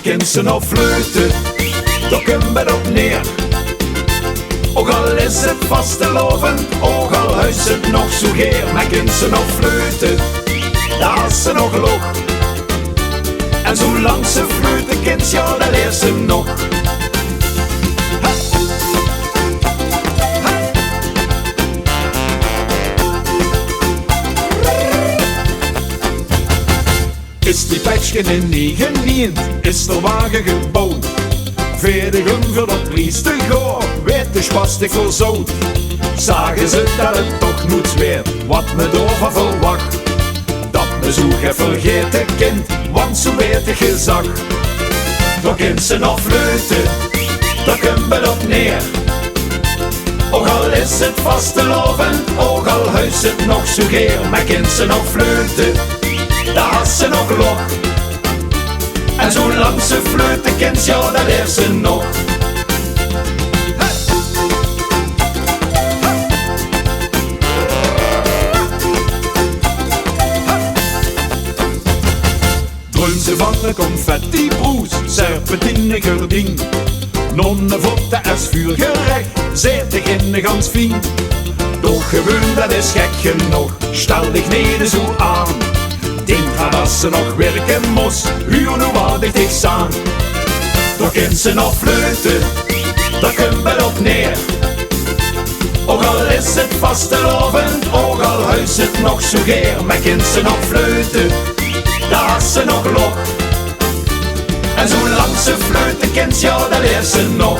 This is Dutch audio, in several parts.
kind ze nog fluiten, daar komt het op neer. Ook al is het vastelovend, ook al huist het nog zo geer, maar kind ze nog fluiten, daar is ze nog log. En zolang ze fluiten, kind, ja, dat leert ze nog. Is die petschen in 9 is de wagen gebouwd. Veerdigum voor dat priest te gaan, weet de spastik vol zout. Zagen ze dat het toch moet weer, wat me doorvan verwacht. Dat me zo geen vergeten kind, want zo weet ik gezag. Toch kind ze nog fluiten, daar komt het op neer. Ook al is het vastelovend, ook al huist het nog zo geer, maar kind ze nog fluiten, daar is ze nog log. En zolang ze fluiten, kind, ja, dat leert ze nog. Dreun ze van de confetti broes, serpentine gordien. Nonnenvotten als vuurgerecht, zetig in de gans fien. Doch gewoon, dat is gek genoeg, stel dich neder zo aan. Denk aan als ze nog werken moest, huur nu waardig dich staan. Toch kind ze nog fluiten, daar komt het op neer. Ook al is het vastelovend, ook al huist het nog zo geer, maar kind ze nog fluiten, daar is ze nog log. En zolang ze fluiten, kind, ja, dat leert ze nog.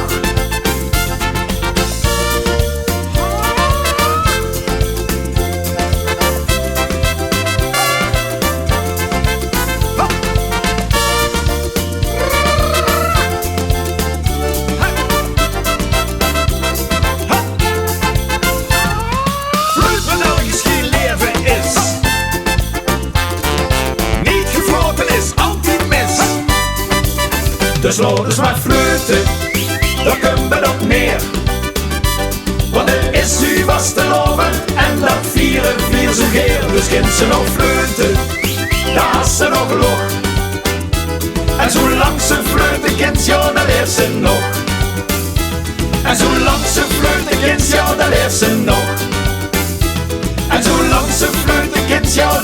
Dus laat eens maar fluiten, daar komt het op neer. Want het is nu vastelovend en dat vieren vier zo geer. Dus kind ze nog fluiten, daar is ze nog log. En zolang ze fluiten, kind, ja, dat leert ze nog. En zolang ze fluiten, kind, ja, dat leert ze nog. En zolang ze fluiten, kind, ja,